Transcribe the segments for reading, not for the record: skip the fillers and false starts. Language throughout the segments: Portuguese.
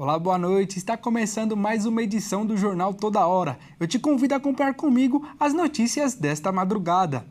Olá, boa noite. Está começando mais uma edição do Jornal Toda Hora. Eu te convido a acompanhar comigo as notícias desta madrugada.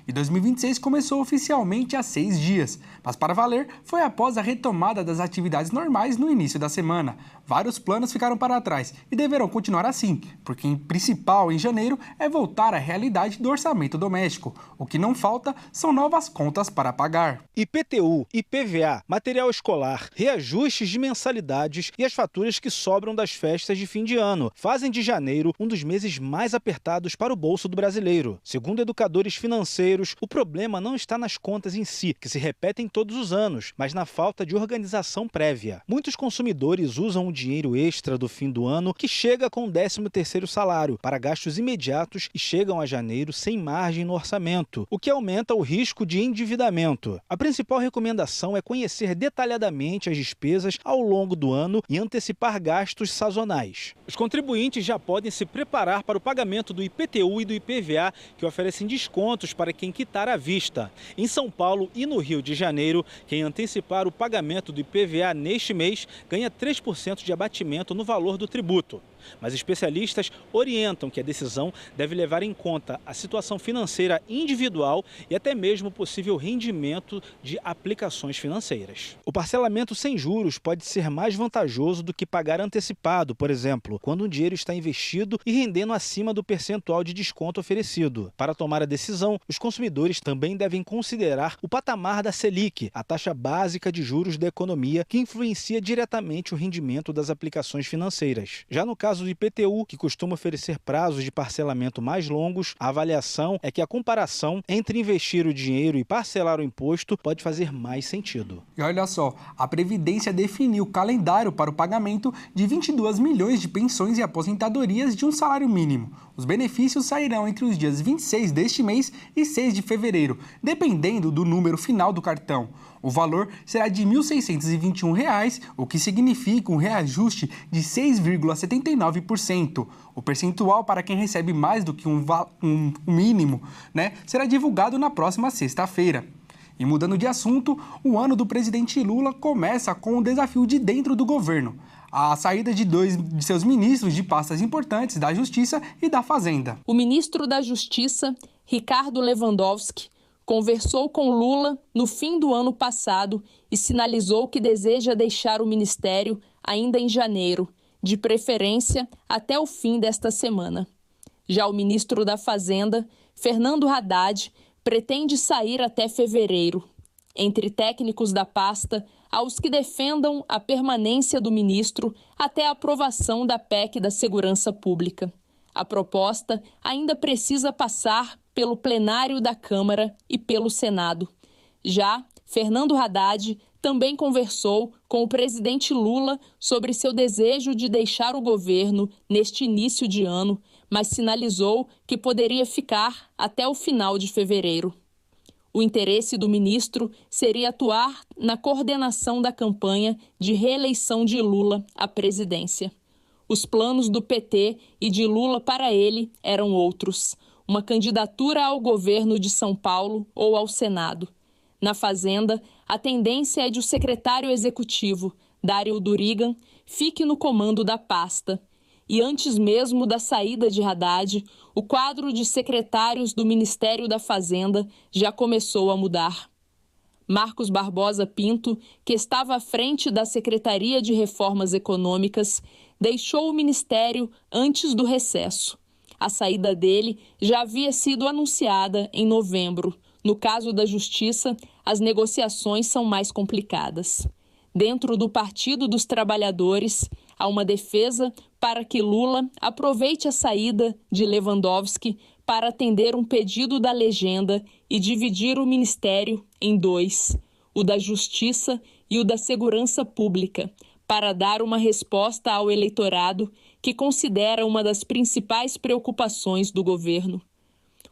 E 2026 começou oficialmente há 6 dias, mas para valer foi após a retomada das atividades normais no início da semana. Vários planos ficaram para trás e deverão continuar assim, porque o principal em janeiro é voltar à realidade do orçamento doméstico. O que não falta são novas contas para pagar. IPTU, IPVA, material escolar, reajustes de mensalidades e as faturas que sobram das festas de fim de ano fazem de janeiro um dos meses mais apertados para o bolso do brasileiro. Segundo educadores financeiros, o problema não está nas contas em si, que se repetem todos os anos, mas na falta de organização prévia. Muitos consumidores usam o dinheiro extra do fim do ano, que chega com o 13º salário, para gastos imediatos e chegam a janeiro sem margem no orçamento, o que aumenta o risco de endividamento. A principal recomendação é conhecer detalhadamente as despesas ao longo do ano e antecipar gastos sazonais. Os contribuintes já podem se preparar para o pagamento do IPTU e do IPVA, que oferecem descontos para quem quitar à vista. Em São Paulo e no Rio de Janeiro, quem antecipar o pagamento do IPVA neste mês ganha 3% de abatimento no valor do tributo. Mas especialistas orientam que a decisão deve levar em conta a situação financeira individual e até mesmo o possível rendimento de aplicações financeiras. O parcelamento sem juros pode ser mais vantajoso do que pagar antecipado, por exemplo, quando o dinheiro está investido e rendendo acima do percentual de desconto oferecido. Para tomar a decisão, os consumidores também devem considerar o patamar da Selic, a taxa básica de juros da economia, que influencia diretamente o rendimento das aplicações financeiras. Já no caso do IPTU, que costuma oferecer prazos de parcelamento mais longos, a avaliação é que a comparação entre investir o dinheiro e parcelar o imposto pode fazer mais sentido. E olha só, a Previdência definiu o calendário para o pagamento de 22 milhões de pensões e aposentadorias de um salário mínimo. Os benefícios sairão entre os dias 26 deste mês e 6 de fevereiro, dependendo do número final do cartão. O valor será de R$ 1.621, o que significa um reajuste de 6,79%. O percentual para quem recebe mais do que um mínimo, será divulgado na próxima sexta-feira. E mudando de assunto, o ano do presidente Lula começa com um desafio de dentro do governo: a saída de 2 de seus ministros de pastas importantes da Justiça e da Fazenda. O ministro da Justiça, Ricardo Lewandowski, conversou com Lula no fim do ano passado e sinalizou que deseja deixar o ministério ainda em janeiro, de preferência até o fim desta semana. Já o ministro da Fazenda, Fernando Haddad, pretende sair até fevereiro. Entre técnicos da pasta, há os que defendam a permanência do ministro até a aprovação da PEC da Segurança Pública. A proposta ainda precisa passar pelo plenário da Câmara e pelo Senado. Já Fernando Haddad também conversou com o presidente Lula sobre seu desejo de deixar o governo neste início de ano, mas sinalizou que poderia ficar até o final de fevereiro. O interesse do ministro seria atuar na coordenação da campanha de reeleição de Lula à presidência. Os planos do PT e de Lula para ele eram outros: uma candidatura ao governo de São Paulo ou ao Senado. Na Fazenda, a tendência é de o secretário executivo, Dário Durigan, fique no comando da pasta. E antes mesmo da saída de Haddad, o quadro de secretários do Ministério da Fazenda já começou a mudar. Marcos Barbosa Pinto, que estava à frente da Secretaria de Reformas Econômicas, deixou o ministério antes do recesso. A saída dele já havia sido anunciada em novembro. No caso da Justiça, as negociações são mais complicadas. Dentro do Partido dos Trabalhadores, há uma defesa para que Lula aproveite a saída de Lewandowski para atender um pedido da legenda e dividir o ministério em 2, o da Justiça e o da Segurança Pública, para dar uma resposta ao eleitorado que considera uma das principais preocupações do governo.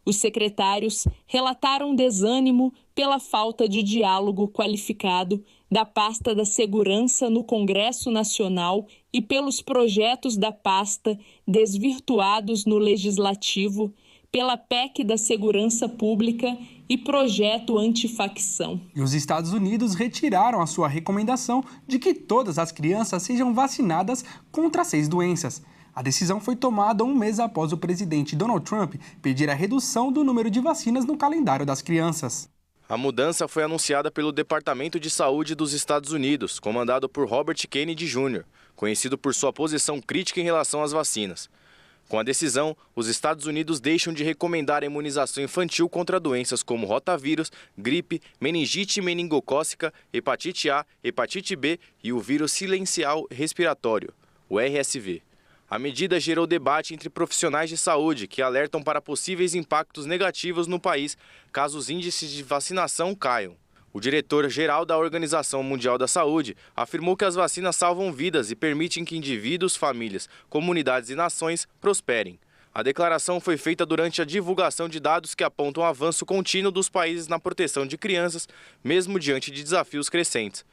Os secretários relataram desânimo pela falta de diálogo qualificado da pasta da Segurança no Congresso Nacional e pelos projetos da pasta desvirtuados no Legislativo, pela PEC da Segurança Pública e projeto antifacção. E os Estados Unidos retiraram a sua recomendação de que todas as crianças sejam vacinadas contra 6 doenças. A decisão foi tomada um mês após o presidente Donald Trump pedir a redução do número de vacinas no calendário das crianças. A mudança foi anunciada pelo Departamento de Saúde dos Estados Unidos, comandado por Robert Kennedy Jr., conhecido por sua posição crítica em relação às vacinas. Com a decisão, os Estados Unidos deixam de recomendar a imunização infantil contra doenças como rotavírus, gripe, meningite meningocócica, hepatite A, hepatite B e o vírus silencial respiratório, o RSV. A medida gerou debate entre profissionais de saúde que alertam para possíveis impactos negativos no país caso os índices de vacinação caiam. O diretor-geral da Organização Mundial da Saúde afirmou que as vacinas salvam vidas e permitem que indivíduos, famílias, comunidades e nações prosperem. A declaração foi feita durante a divulgação de dados que apontam o avanço contínuo dos países na proteção de crianças, mesmo diante de desafios crescentes.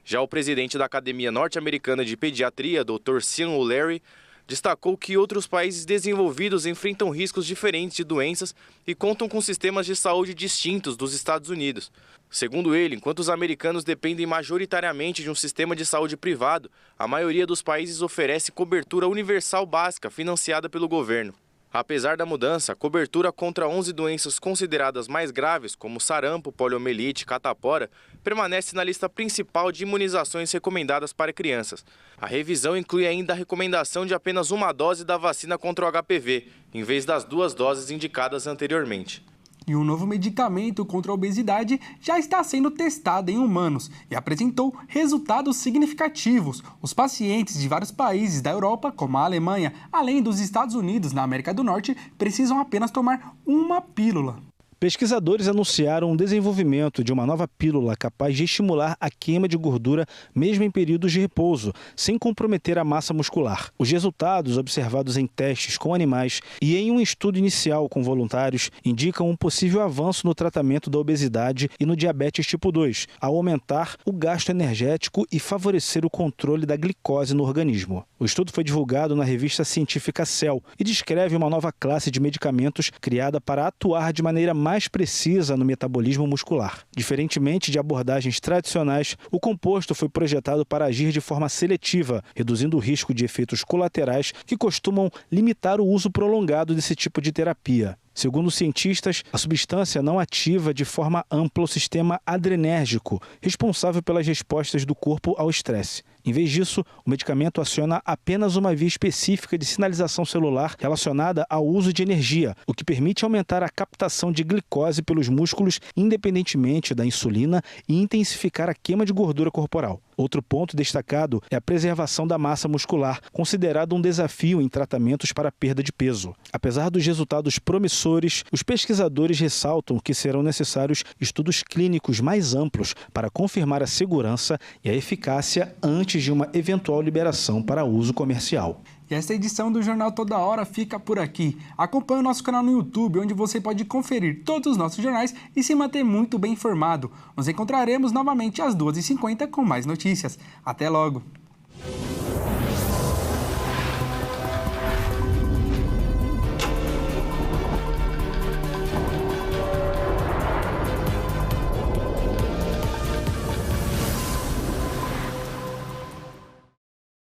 Já o presidente da Academia Norte-Americana de Pediatria, Dr. Sean O'Leary, destacou que outros países desenvolvidos enfrentam riscos diferentes de doenças e contam com sistemas de saúde distintos dos Estados Unidos. Segundo ele, enquanto os americanos dependem majoritariamente de um sistema de saúde privado, a maioria dos países oferece cobertura universal básica financiada pelo governo. Apesar da mudança, a cobertura contra 11 doenças consideradas mais graves, como sarampo, poliomielite e catapora, permanece na lista principal de imunizações recomendadas para crianças. A revisão inclui ainda a recomendação de apenas uma dose da vacina contra o HPV, em vez das 2 doses indicadas anteriormente. E um novo medicamento contra a obesidade já está sendo testado em humanos e apresentou resultados significativos. Os pacientes de vários países da Europa, como a Alemanha, além dos Estados Unidos, na América do Norte, precisam apenas tomar uma pílula. Pesquisadores anunciaram o desenvolvimento de uma nova pílula capaz de estimular a queima de gordura mesmo em períodos de repouso, sem comprometer a massa muscular. Os resultados observados em testes com animais e em um estudo inicial com voluntários indicam um possível avanço no tratamento da obesidade e no diabetes tipo 2, ao aumentar o gasto energético e favorecer o controle da glicose no organismo. O estudo foi divulgado na revista científica Cell e descreve uma nova classe de medicamentos criada para atuar de maneira mais precisa no metabolismo muscular. Diferentemente de abordagens tradicionais, o composto foi projetado para agir de forma seletiva, reduzindo o risco de efeitos colaterais que costumam limitar o uso prolongado desse tipo de terapia. Segundo os cientistas, a substância não ativa de forma ampla o sistema adrenérgico, responsável pelas respostas do corpo ao estresse. Em vez disso, o medicamento aciona apenas uma via específica de sinalização celular relacionada ao uso de energia, o que permite aumentar a captação de glicose pelos músculos independentemente da insulina e intensificar a queima de gordura corporal. Outro ponto destacado é a preservação da massa muscular, considerado um desafio em tratamentos para perda de peso. Apesar dos resultados promissores, os pesquisadores ressaltam que serão necessários estudos clínicos mais amplos para confirmar a segurança e a eficácia antes de uma eventual liberação para uso comercial. E esta edição do Jornal Toda Hora fica por aqui. Acompanhe o nosso canal no YouTube, onde você pode conferir todos os nossos jornais e se manter muito bem informado. Nos encontraremos novamente às 2h50 com mais notícias. Até logo!